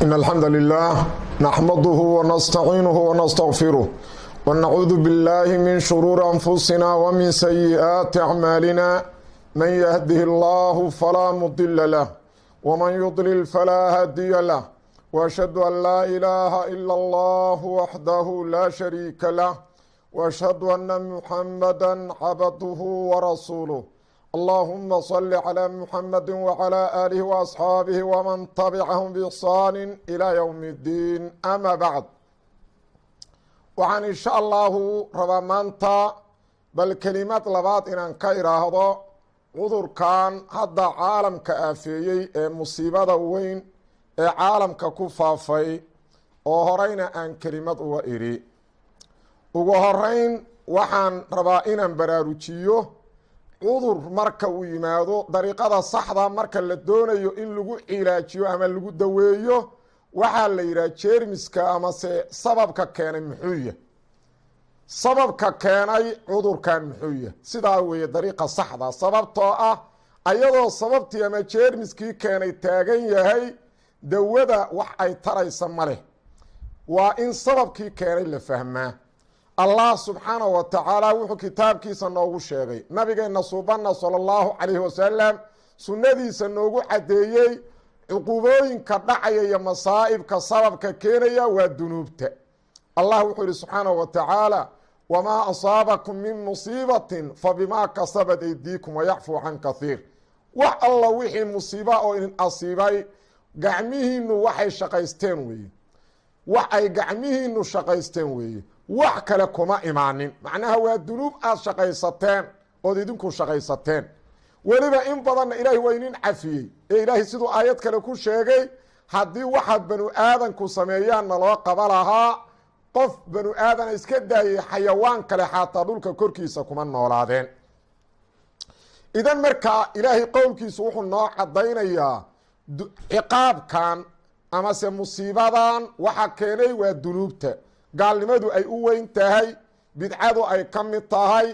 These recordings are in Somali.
إن الحمد لله نحمده ونستعينه ونستغفره ونعوذ بالله من شرور أنفسنا ومن سيئات أعمالنا من يهده الله فلا مضل له ومن يضلل فلا هادي له وأشهد أن لا إله إلا الله وحده لا شريك له وأشهد أن محمدا عبده ورسوله اللهم صل على محمد وعلى آله وأصحابه ومن تبعهم بإحسان إلى يوم الدين أما بعد وعن إن شاء الله ربمانتا بل كلمات لبات إن كيرا هذا عذر كان هذا عالم كأفيي مصيبة وين عالم ككفافي وهرين أن كلمات وإيري وهرين وحن ربائنا براروتيو cudur marka uu yimaado dariiqada saxda marka la doonayo in lagu cilaajiyo ama lagu daweeyo waxaa la yidhaha jeermiska amase sababka keenay muxuu yahay sababka keenay cudurkan muxuu yahay sidaa weeye dariiqa saxda sababtoo ah ayadoo sababtii ama jeermiskii keenay taagan yahay dawada wax ay taraysa ma leh waa in sababkii keenay la fahmaa allah subxaanahu wa tacaala wuxuu kitaabkiisa noogu sheegay nabigeena suubana sala allahu calayhi wasalam sunnadiisa noogu caddeeyey cuqubooyinka dhacaya iyo masaa'ibka sababka keenaya waa dunuubta allah wuxuu yihi subxaanahu wa tacaala wamaa asaabakum min musiibatin fabimaa kasabat aydiikum wayacfuu can kahiir wax alla wixii musiiba oo idin asiibay gacmihiinu waxay shaqaysteen weeye wax ay gacmihiinu shaqaysteen weeye wax kale kuma imaanin macnaha waa dunuub aad shaqaysateen ood idinku shaqaysateen weliba in badanna ilaahay waa inin cafiyey ee ilaahay siduu aayad kale ku sheegay haddii waxaad banu aadanku sameeyaanna loo qaba lahaa qof banu aadana iska daayay xayawaan kale xaataa dhulka korkiisa kuma noolaadeen idan markaa ilaahay qowlkiisu wuxuu noo caddaynayaa ciqaabkan amase musiibadan waxa keenay waa dunuubta gaalnimadu ay u weyn tahay bidcadu ay ka mid tahay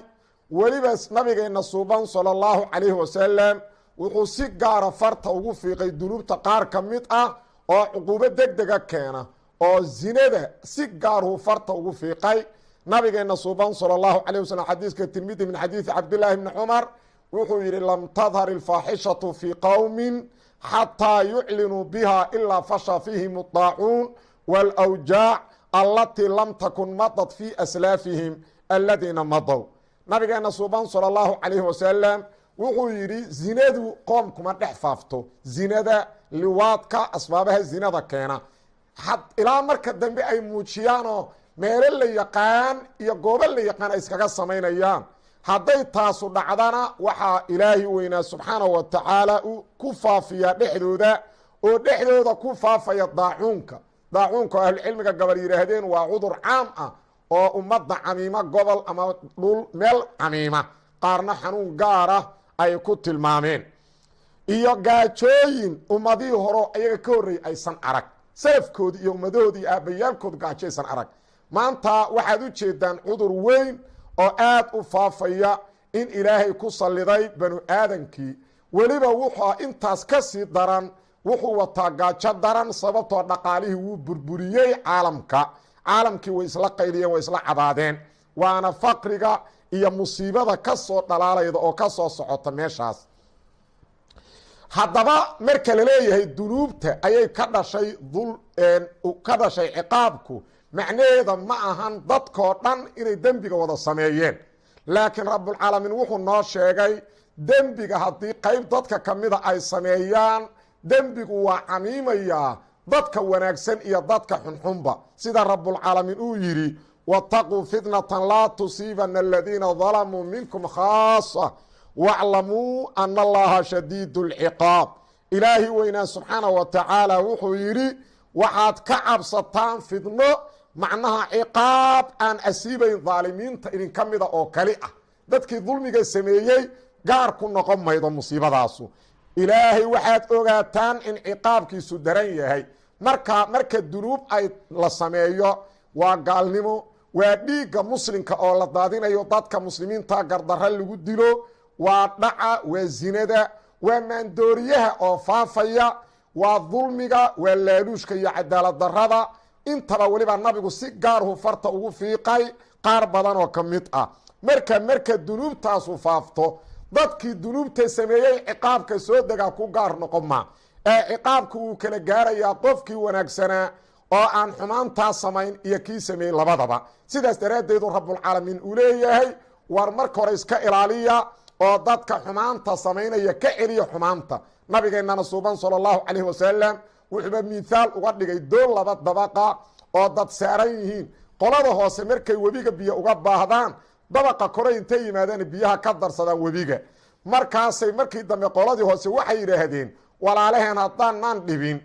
weliba nabigeena suuban sala allahu calayhi wasalam wuxuu si gaara farta ugu fiiqay dunuubta qaar ka mid ah oo cuquubo deg dega keena oo zinada si gaaruu farta ugu fiiqay nabigeena suuban sala allahu calayh wasalam xadiiska tirmidi min xadiidi cabdillaahi bni cumar wuxuu yidhi lam tadhar ilfaaxishatu fii qowmin xataa yuclinuu biha ilaa fasha fiihim adaacuun waalawjaac allatii lam takun madad fii aslaafihim aladiina madow nabigeena suuban sala allahu calayhi wasalam wuxuu yidhi zinadu qoomkuma dhex faafto zinada liwaadka asbaabaha zinada keena ilaa marka dambe ay muujiyaanoo meelo la yaqaan iyo goobo la yaqaan ay iskaga samaynayaan hadday taasu dhacdana waxaa ilaahi weynaa subxaanahu wa tacaala ku faafiyaa dhexdooda oo dhexdooda ku faafaya daacuunka daacuunka oo ahlucilmiga gabar yidhaahdeen waa cudur caam ah oo ummadda camiima gobol ama dhul meel camiima qaarna xanuun gaara ay ku tilmaameen iyo gaajooyin ummadihii horo ayaga ka horreeyey aysan arag salafkoodi iyo ummadahoodi iyo aabbayaalkood gaajo aysan arag maanta waxaad u jeedaan cudur weyn oo aad u faafaya in ilaahay ku salliday banu aadankii weliba wuxuu intaas ka sii daran wuxuu wataa gaajo daran sababtoo dhaqaalihii wuu burburiyey caalamkii way isla qayliyeen way isla cabaadeen waana faqriga iyo musiibada ka soo dhalaalayda oo ka soo socota meeshaas haddaba marka la leeyahay dunuubta ayay ka dhashay ciqaabku macnaheeda ma ahan dadkoo dhan inay dembiga wada sameeyeen laakiin rabbulcaalamiin wuxuu noo sheegay dembiga haddii qayb dadka ka mida ay sameeyaan dembigu waa camiimayaa dadka wanaagsan iyo dadka xunxunba sida rabbulcaalamiin uu yidhi wataquu fitnatan laa tusiibana aladiina dalamuu minkum khaasa waclamuu ana allaha shadiidu lciqaab ilaahi weynaa subxaanahu wa tacaala wuxuu yidhi waxaad ka cabsataan fidno macnaha ciqaab aan asiibayn daalimiinta idinka mida oo kali ah dadkii dulmiga sameeyey gaar ku noqon maydo musiibadaasu ilaahay waxaad ogaataan in ciqaabkiisu daran yahay marka dunuub ay la sameeyo waa gaalnimo waa dhiigga muslimka oo la daadinayo dadka muslimiinta gardarra lagu dilo waa dhaca waa zinada waa maandooriyaha oo faafaya waa dulmiga waa laaluushka iyo cadaalad darada intaba weliba nabigu si gaarhu farta ugu fiiqay qaar badan oo ka mid ah marka dunuubtaasu faafto dadkii dunuubta sameeyey ciqaabka soo degaa ku gaar noqon ma ee ciqaabku uu kala gaarayaa qofkii wanaagsanaa oo aan xumaantaa samayn iyo kii sameeyey labadaba sidaas daraaddeedu rabbulcaalamiin uu leeyahay war marka hore iska ilaaliya oo dadka xumaanta samaynaya ka celiya xumaanta nabigeennana suuban sala allahu calayhi wasalam wuxuuba mithaal uga dhigay doon laba dabaqa oo dad saaran yihiin qolada hoose markay webiga biyo uga baahdaan dabaqa kore intay yimaadaan biyaha ka darsadaan webiga markaasay markii dambe qoladii hoose waxay yidhaahdeen walaalaheen haddaan maan dhibin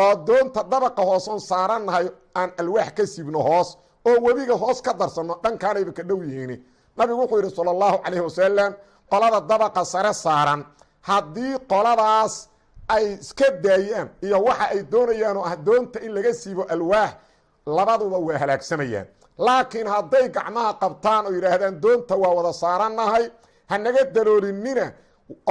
oo doonta dabaqa hooson saarannahay aan alwaax ka siibno hoos oo webiga hoos ka darsanno dhankaanayba ka dhow yihiin nabigu wuxuu yidhi sala allahu calayhi wasalam qolada dabaqa sare saaran haddii qoladaas ay iska daayaan iyo waxa ay doonayaan oo ah doonta in laga siibo alwaax labaduba waa halaagsamayaan laakiin hadday gacmaha qabtaan oo yidhaahdaan doonta waa wada saarannahay hanaga daloolinina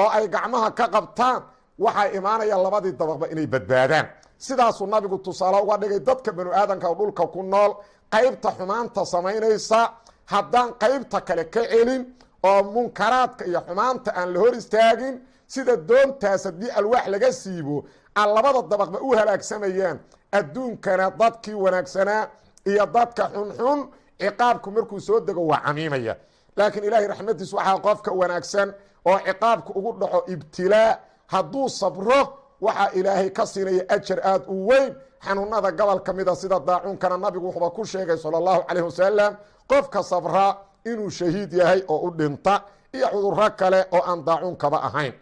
oo ay gacmaha ka qabtaan waxaa imaanaya labadii dabaqba inay badbaadaan sidaasuu nabigu tusaale uga dhigay dadka banu aadanka oo dhulka ku nool qaybta xumaanta samaynaysa haddaan qaybta kale ka celin oo munkaraadka iyo xumaanta aan la hor istaagin sida doontaas haddii alwaax laga siibo aan labada dabaqba u halaagsamayaan adduunkana dadkii wanaagsanaa iyo dadka xunxun ciqaabku markuu soo dego waa camiimaya laakiin ilaahay raxmadiis waxaa qofka wanaagsan oo ciqaabku ugu dhaco ibtilaa hadduu sabro waxaa ilaahay ka siinaya ajar aad u weyn xanuunada gobol ka mida sida daacuunkana nabigu wuxuuba ku sheegay sala allahu calayhi wasalam qofka sabra inuu shahiid yahay oo u dhinta iyo cudurro kale oo aan daacuunkaba ahayn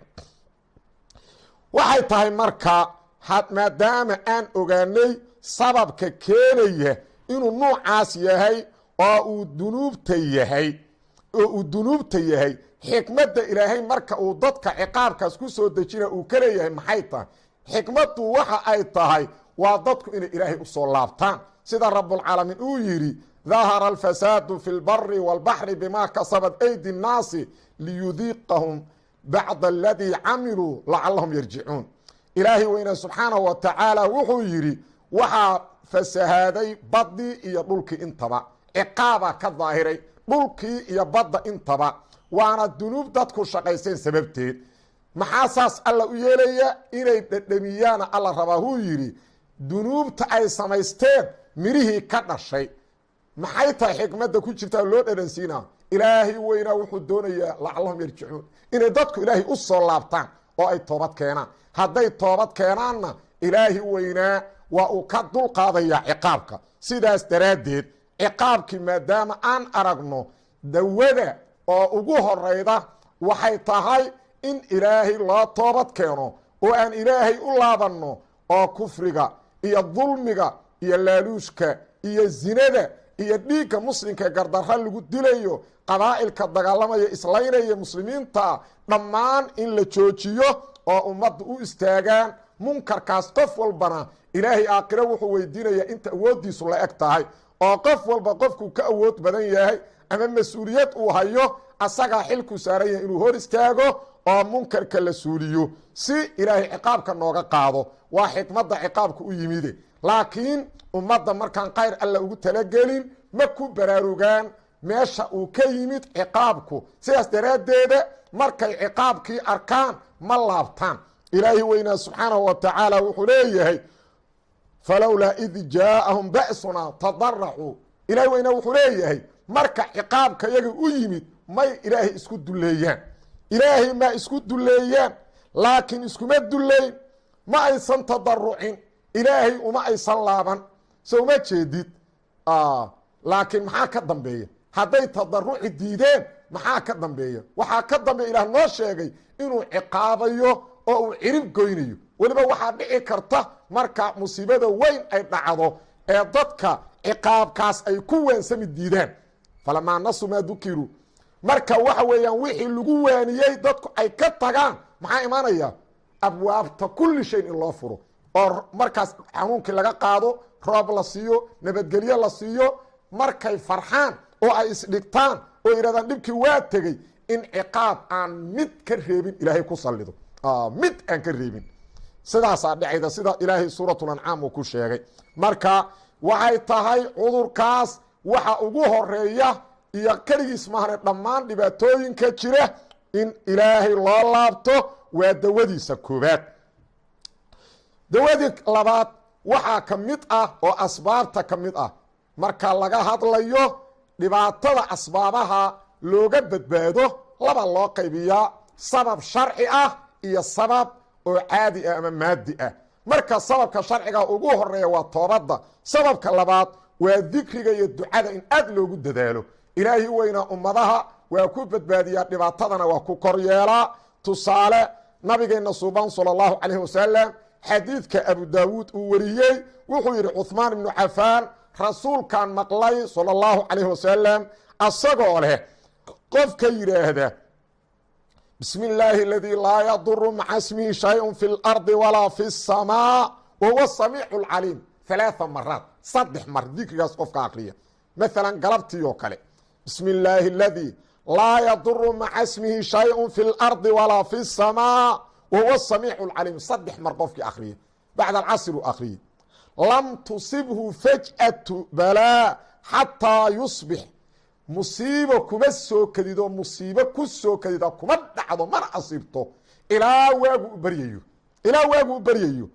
waxay tahay marka maadaama aan ogaanay sababka keenaya inuu nuucaas yahay oo uu dunuubta yahay xikmadda ilaahay marka uu dadka ciqaabkaas ku soo dejina uu ka leeyahay maxay tahay xikmaddu waxa ay tahay waa dadku inay ilaahay u soo laabtaan sida rabbulcaalamiin uu yidhi dahara alfasaadu fi lbari wاlbaxri bima kasabat aydi الnaasi liyudiiqahum bacda aladii camiluu lacalahum yarjicuun ilaahay weyne subxaanahu wa tacaala wuxuu yidhi waxaa fasahaaday baddii iyo dhulkii intaba ciqaabaa ka daahiray dhulkii iyo badda intaba waana dunuub dadku shaqayseen sababteed maxaa saas alla u yeelaya inay dhedhamiyaana alla rabaa huu yidhi dunuubta ay samaysteen mirihii ka dhashay maxay tahay xikmadda ku jirtaa loo dhadhansiinaa ilaahay weynaa wuxuu doonayaa lacalahum yarjicuun inay dadku ilaahay u soo laabtaan oo ay toobad keenaan hadday toobad keenaanna ilaahi weynaa waa uu ka dulqaadayaa ciqaabka sidaas daraaddeed ciqaabkii maadaama aan aragno dawada oo ugu horayda waxay tahay in ilaahay loo toobad keeno oo aan ilaahay u laabanno oo kufriga iyo dulmiga iyo laaluushka iyo zinada iyo dhiigga muslimka gardarra lagu dilayo qabaa'ilka dagaalamaya islaynaya muslimiinta dhammaan in la joojiyo oo ummadda u istaagaan munkarkaas qof walbana ilaahay aakhiro wuxuu weydiinayaa inta awooddiisu la eg tahay oo qof walba qofkuu ka awood badan yahay ama mas-uuliyad uu hayo asagaa xilku saaran yahay inuu hor istaago oo munkarka la suuliyo si ilaahay ciqaabka nooga qaado waa xikmadda ciqaabka u yimide laakiin ummadda markaan khayr alla ugu talagelin ma ku baraarugaan meesha uu ka yimid ciqaabku sidaas daraaddeeda markay ciqaabkii arkaan ma laabtaan ilaahi weynaa subxaanahu wa tacaala wuxuu leeyahay falowlaa id jaaahum ba'sunaa tadaracuu ilahi weynaa wuxuu leeyahay marka ciqaabka yaga u yimid may ilaahay isku dulleeyaan ilaahay ma isku dulleeyaan laakiin iskuma dulleyn ma aysan tadarucin ilaahay uma aysan laaban so uma jeedid laakiin maxaa ka dambeeya hadday tadaruci diideen maxaa ka dambeeya waxaa ka dambeeya ilaah noo sheegay inuu ciqaabayo oo uu cirib goynayo weliba waxaa dhici karta marka musiibada weyn ay dhacdo ee dadka ciqaabkaas ay ku waansami diidaan falamaa nasu maa dukiru marka waxa weeyaan wixii lagu waaniyey dadku ay ka tagaan maxaa imaanaya abwaabta kulli shayn in loo furo oo markaas xanuunkii laga qaado roob la siiyo nabadgelyo la siiyo markay farxaan oo ay isdhigtaan oo yidhahdaan dhibkii waa tegey in ciqaab aan mid ka reebin ilaahay ku sallido mid aan ka reebin sidaasaa dhacayda sida ilaahay suuratul ancaam uu ku sheegay. marka waxay tahay cudurkaas waxa ugu horeeya iyo keligiis maahane dhammaan dhibaatooyinka jira in ilaahay loo laabto waa dawadiisa koobaad. dawadii labaad waxaa ka mid ah oo asbaabta ka mid ah marka laga hadlayo dhibaatada asbaabaha looga badbaado laba loo qaybiyaa sabab sharci ah iyo sabab oo caadi ah ama maadi ah. marka sababka sharciga ugu horeeya waa toobadda. sababka labaad waa dikriga iyo ducada in aad loogu dadaalo. ilaahi weyna ummadaha waa ku badbaadiyaa dhibaatadana waa ku kor yeelaa. tusaale nabigeena suuban sallallahu calayhi wasallam xadiidka abu daawuud uu wariyey wuxuu yidhi cuhmaan ibnu cafaan rasuulkan maqlay sallallahu calayhi wasalam asagoo leh qofka yidhaahda bismi illaahi aladii laa yaduru maca smihi shayun fi lardi walaa fi samaa wahuwa samiicu lcaliim 3 maraad 3 mar dikrigaas qofka akriya. maalan galabtii oo kale bismi illaahi aladii laa yaduru maca smihi shayun fi lardi walaa fi samaa wahuwa samiicu lcaliim 3 mar qofkii akriya. bacd alcasr uu akhriyey lam tusibhu faj'atu balaa xataa yusbix musiibo kuma soo kadido musiibo ku soo kadida kuma dhacdo mana asiibto ilaa waagu u baryayo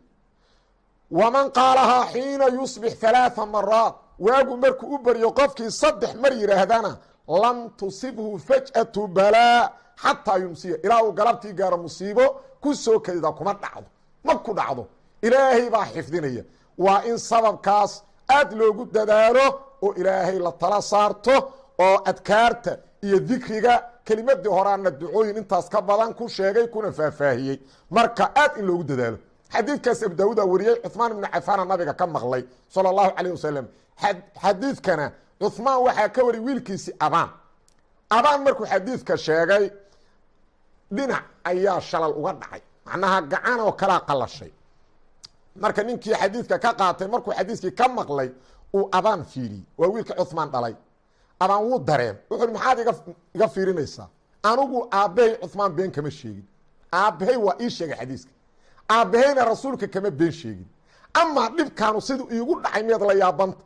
waman qaalahaa xiina yusbix 3 maraat waagu markuu u baryo qofkii 3 mar yidhaahdana lam tusibhu faj'atu balaa xataa yumsiya ilaa uu galabtii gaaro musiibo ku soo kadida kuma dhacdo ma ku dhacdo. ilaahay baa xifdinaya. waa in sababkaas aad loogu dadaalo oo ilaahay la tala saarto oo adkaarta iyo dikriga kelimadii horaana ducooyin intaas ka badan ku sheegay kuna faahfaahiyey. marka aad in loogu dadaalo. xadiidkaas abu daawuud wariyey cuhmaan ibnu cafaana nabiga ka maqlay sala allahu calayh wasalam. xadiidkana cuhmaan waxaa ka wari wiilkiisii abaan markuu xadiidka sheegay dhinac ayaa shalal uga dhacay macnaha gacan oo kalaa qalashay. marka ninkii xadiidka ka qaatay markuu xadiiskii ka maqlay uu abaan fiiriyey waa wiilka cuhmaan dhalay. abaan wuu dareen wuxuu maxaad iga fiirinaysaa anigu aabbahay cuhmaan been kama sheegin. aabbahay waa ii sheegay xadiiska aabbahayna rasuulka kama been sheegin. amaa dhibkaanu siduu iigu dhacay miyaad la yaabanta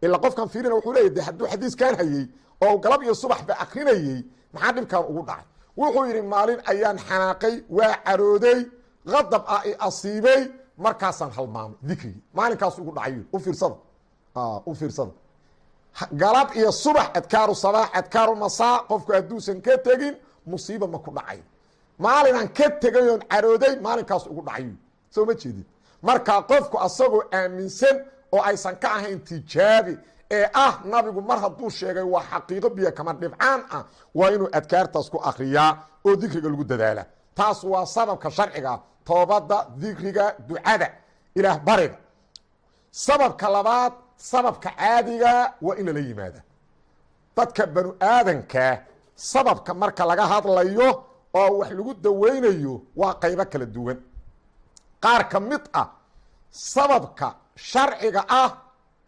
ilaa qofkan fiirina wuxuu leeya de hadduu xadiiskan hayey oo galab iyo subaxba akrinayey maxaa dhibkaan ugu dhacay. wuxuu yidhi maalin ayaan xanaaqay waa carooday qadab ah i asiibay markaasaan halmaamay dikrigii maalinkaas ugu dhacay. u fiirsada galab iyo subax adkaaru sabaax adkaaru masaa qofku hadduusan ka tegin musiiba ma ku dhacay. maalinaan ka tegay oon carooday maalinkaas ugu dhacay soo ma jeedid. markaa qofku asagoo aaminsan oo aysan ka ahayn tijaabi ee nabigu mar hadduu sheegay waa xaqiiqo biyo kama dhibcaan ah waa inuu adkaartaas ku akriyaa oo dikriga lagu dadaala. taas waa sababka sharciga toobadda dikriga ducada ilaah bariga. sababka labaad sababka caadiga waa in lala yimaada. dadka banu aadanka sababka marka laga hadlayo oo wax lagu daweynayo waa qaybo kala duwan. qaar ka mid ah sababka sharciga ah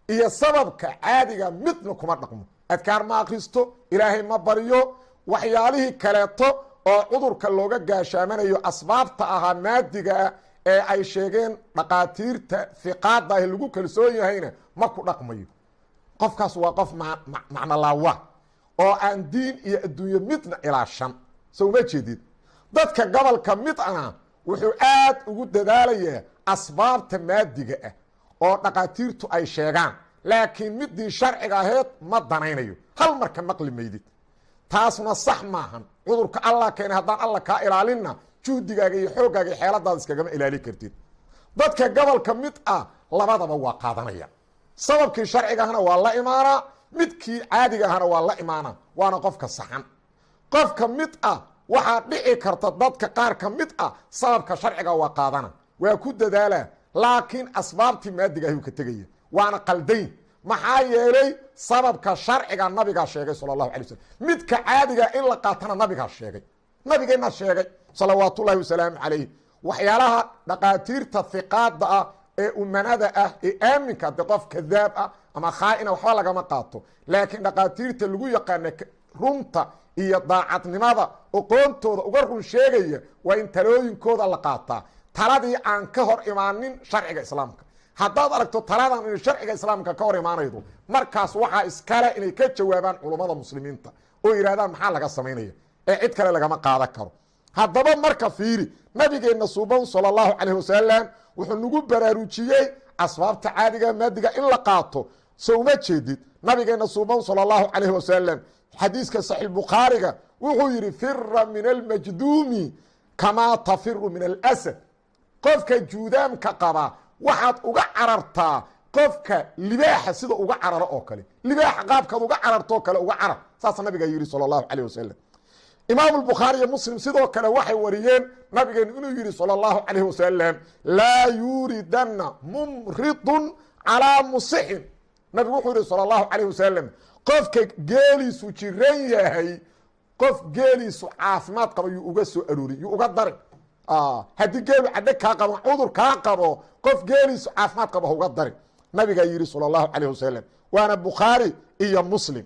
iyo sababka caadiga midna kuma dhaqmo. adkaar ma akristo ilaahay ma baryo waxyaalihii kaleeto oo cudurka looga gaashaamanayo asbaabta ahaa maadiga ee ay sheegeen dhaqaatiirta hiqaada ah lagu kalsoon yahayna ma ku dhaqmayo. qofkaas waa qof macno laawa oo aan diin iyo adduunye midna ilaashan soo ma jeedid. dadka gobolka mid ah wuxuu aad ugu dadaalayaa asbaabta maadiga ah oo dhaqaatiirtu ay sheegaan laakiin midii sharciga aheed ma danaynayo hal marka maqli maydid. taasna sax maahan. cudurka allah keenay haddaan alla kaa ilaalinna juhdigaaga iyo xooggaaga iyo xeeladaada iskagama ilaali kartid. dadka gobolka mid ah labadaba waa qaadanaya. sababkii sharciga ahna waa la imaanaa midkii caadiga ahna waa la imaanaa waana qofka saxan. qofka mid ah waxaa dhici karta dadka qaar ka mid ah sababka sharciga waa qaadana waa ku dadaala laakiin asbaabtii maadiga ayuu ka tegaya waana qaldayn. maxaa yeelay sababka sharciga nabigaa sheegay sala allahu alay waslm. midka caadiga in la qaatana nabigaa sheegay nabigeena sheegay salawaat ullahi wasalaamu calayh. waxyaalaha dhaqaatiirta hiqaada ah ee umanada ah ee aaminka de qof kadaab ah ama khaa'ina waxba lagama qaato laakiin dhaqaatiirta lagu yaqaana runta iyo daacadnimada oqoontooda uga run sheegaya waa in talooyinkooda la qaataa. taladii aan ka hor imaanin sharciga islaamka haddaad aragto taladan inay sharciga islaamka ka hor imaanaydo markaas waxaa iskale inay ka jawaabaan culummada muslimiinta oo yidhahdaan maxaa laga samaynaya ee cid kale lagama qaadan karo haddaba marka fiiri nabigeenna suuban sala allahu calayh wasalam wuxuu nagu baraarujiyey asbaabta caadiga maadiga in la qaato so uma jeedid nabigeenna suuban sala allahu calayh wasalam xadiiska saxiix bukhaariga wuxuu yidhi fira min almajduumi kamaa tafiru min alasad qofka juudaamka qaba waxaad uga carartaa qofka libaaxa sida uga cararo oo kale libaaxa qaabkaad uga carartoo kale uga carar saasa nabiga yidhi sala allahu calayh wasalam imaamu lbukhaari iyo muslim sidoo kale waxay wariyeen nabigeenu inuu yidhi sala allahu calayh wasalam laa yuuridanna mumridun calaa musixin nabigu wuxuu yidhi sala allahu calayh wasalam qofka geeliisu jiran yahay qof geeliisu caafimaad qaba yuu uga soo aroori yuu uga darin haddii geelu cadhe kaa qabo cudur kaa qabo qof geeliisu caafimaad qaba hauga darin nabigaa yidhi sala allahu calayh wasalam waana bukhaari iyo muslim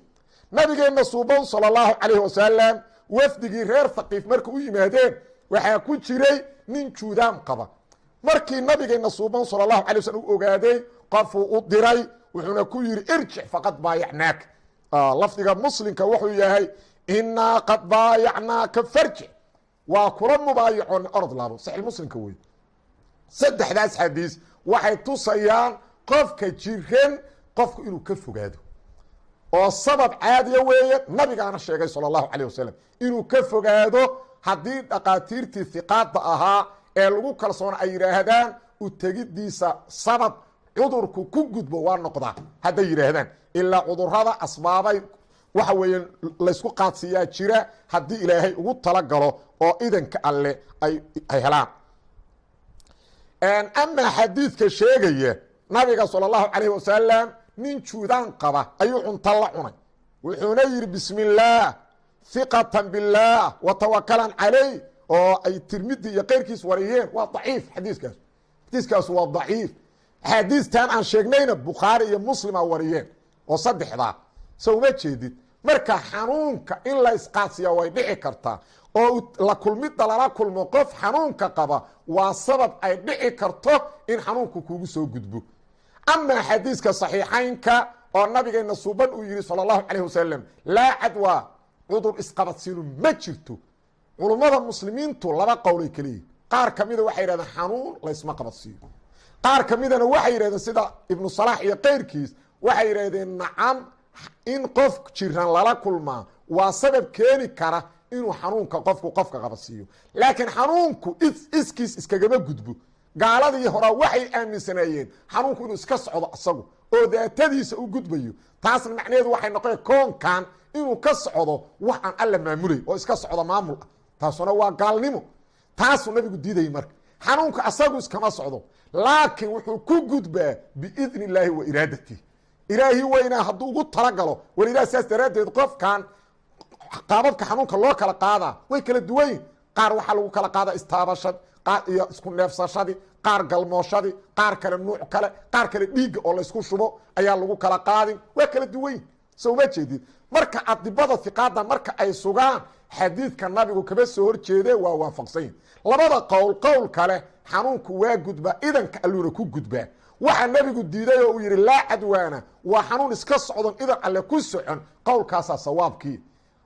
nabigeenna suuban sala allahu calayh wasalam wafdigii reer thaqiif marka u yimaadeen waxaa ku jiray nin juudaam qaba markii nabigeenna suuban sala allahu alay waslm u ogaaday qofuu u diray wuxuuna ku yidhi irjic faqad baayacnaaka lafdiga muslimka wuxuu yahay inaa qad baayacnaaka farjic waa kula mubaayacoona orod laabo saxiix muslimka wey saddexdaas xadiis waxay tusayaan qofka jiran qofku inuu ka fogaado oo sabab caadiya weeye nabigaana sheegay sala allahu calayh wasalam inuu ka fogaado haddii dhaqaatiirtii hiqaada ahaa ee lagu kalsoona ay yidhaahdaan u tegidiisa sabab cudurku ku gudbo waa noqdaa hadday yidhaahdaan ilaa cudurada asbaabay waxa weeye laysku qaadsiiyaa jira haddii ilaahay ugu talagalo oo idanka alle ay helaan amaa xadiidka sheegaya nabiga sala allahu calayh wasalam nin juudaan qaba ayuu cunto la cunay wuxuuna yidhi bismi illaah hiqatan billaah wa tawakalan calayh oo ay tirmidi iyo keyrkiis wariyeen waa daciif xadiiskaasu waa daciif axaadiistan aan sheegnayna bukhaari iyo muslima wariyeen oo saddexdaa so uma jeedid marka xanuunka in la isqaadsiya way dhici kartaa oo la kulmidda lala kulmo qof xanuunka qaba waa sabab ay dhici karto in xanuunku kugu soo gudbo amaa xadiiska saxiixaynka oo nabigeena suuban uu yihi salى الlahu عalيه wasalam laa cadwa cudur isqabadsiinu ma jirto culummada muslimiintu laba qowlay keliyihin qaar kamida waxay yidhahdeen xanuun laysma qabadsiiyo qaar kamidana waxay yidhahdeen sida ibnu salaax iyo keyrkiis waxay yidhahdeen nacam in qof jiran lala kulmaa waa sabab keeni kara inuu xanuunka qofka qabadsiiyo laakiin xanuunku iskiis iskagama gudbo gaaladii horaa waxay aaminsanaayeen xanuunku inuu iska socdo isagu oo daatadiisa u gudbayo taasna macnaheedu waxay noqon koonkan inuu ka socdo wax aan alla maamulay oo iska socdo maamul ah taasuna waa gaalnimo taasuu nabigu diidayay marka xanuunka asagu iskama socdo laakiin wuxuu ku gudbaa biidni illaahi wa iraadati ilaahi weynaa hadduu ugu talagalo walilah saas daraaddeed qofkan qaababka xanuunka loo kala qaadaa way kala duwanyihin qaar waxaa lagu kala qaadaa istaabashad qaar iyo isku neefsashadii qaar galmooshadii qaar kale nuuc kale qaar kale dhiigga oo laysku shubo ayaa lagu kala qaadin waa kala duwanyihin so uma jeedid marka adibada hiqaada marka ay sugaan xadiidka nabigu kaba soo horjeede waa waafaqsanyihin labada qowl kale xanuunku waa gudbaa idanka alluuna ku gudbaa waxaa nabigu diiday oo uu yidhi laa cadwaana waa xanuun iska socdon idan alle ku socon qowlkaasaa sawaabkii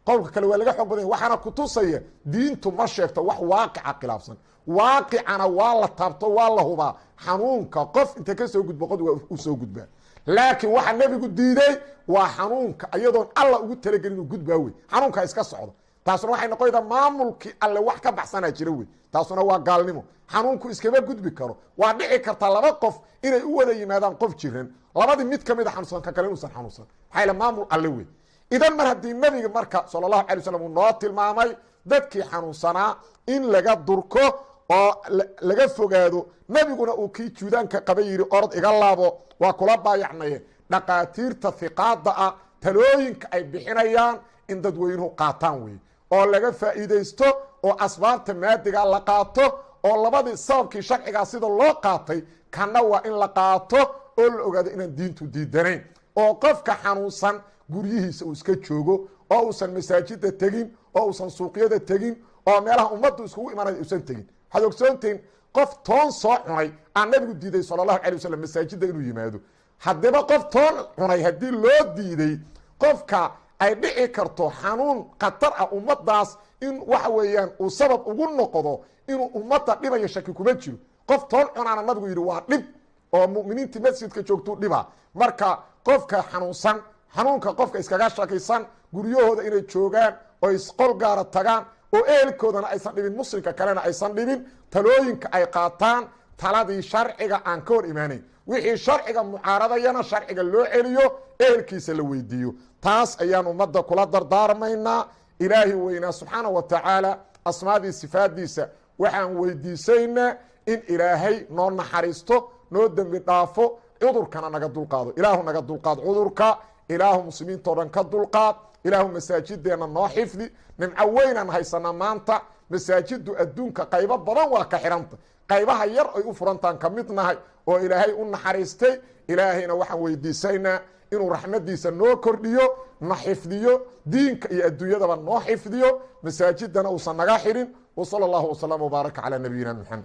qowlka kale waa laga xoog badanya waxaana kutusaya diintu ma sheegto wax waaqica khilaafsan waaqicana waa la taabto waa la hubaa xanuunka qof inta ka soo gudbo qod waa u soo gudbaa laakiin waxaa nabigu diiday waa xanuunka iyadoon alla ugu talagelin inuu gudbaa wey xanuunka iska socdo taasuna waxay noqonaydaa maamulkii alle wax ka baxsanaa jira wey taasuna waa gaalnimo xanuunku iskama gudbi karo waa dhici karta laba qof inay u wada yimaadaan qof jiran labadii mid kamida xanuunsan ka kale inuusan xanuunsan maxaa ila maamul alle wey idan mar haddii nabiga marka sala allahu alay wasalam uu noo tilmaamay dadkii xanuunsanaa in laga durko oo laga fogaado nebiguna uu kii juudaanka qaba yidhi orod iga laabo waa kula baayacnaye dhaqaatiirta hiqaada ah talooyinka ay bixinayaan in dadweynuhu qaataan wey oo laga faa'iidaysto oo asbaabta maadiga la qaato oo labadii sababkii sharcigaa sida loo qaatay kana waa in la qaato oo la ogaado inaan diintu diidanayn oo qofka xanuunsan guryihiisa uu iska joogo oo uusan masaajida tegin oo uusan suuqyada tegin oo meelaha ummaddu iskugu imanaya usan tegin waxaad ogsoontihiin qof toon soo cunay aan nabigu diiday sallallahu alayhi wasallam masaajida inuu yimaado haddaba qof toon cunay haddii loo diiday qofka ay dhici karto xanuun khatar ah ummadaas in waxa weeyaan uu sabab ugu noqdo inuu ummadda dhibayo shaki kuma jiro qof toon cunaana nabigu yidhi waa dhib oo mu'miniintii masjidka joogtuu dhiba marka qofka xanuunsan xanuunka qofka iskaga shakisan guryahooda inay joogaan oo isqol gaara tagaan oo ehelkoodana aysan dhibin muslimka kalena aysan dhibin talooyinka ay qaataan taladii sharciga aan ka hor imaanayn wixii sharciga mucaaradayana sharciga loo celiyo ehelkiisa la weydiiyo taas ayaan ummadda kula dardaarmaynaa ilaahi weynaa subxaana wa tacaala asmaadii sifaadiisa waxaan weydiisaynaa in ilaahay noo naxariisto noo dembi dhaafo cudurkana naga dulqaado ilaahu naga dulqaad cudurka ilaahu muslimiintao dhan ka dulqaad ilaahu masaajideenna noo xifdi nimco weynaan haysanaa maanta masaajiddu adduunka qaybo badan waa ka xidhanta qaybaha yar ay u furantaan ka mid nahay oo ilaahay u naxariistay ilaahayna waxaan weydiisaynaa inuu raxmadiisa noo kordhiyo na xifdiyo diinka iyo adduunyadaba noo xifdiyo masaajidana uusan naga xidhin وصلى الله وسلم وبارك على نبينا محمد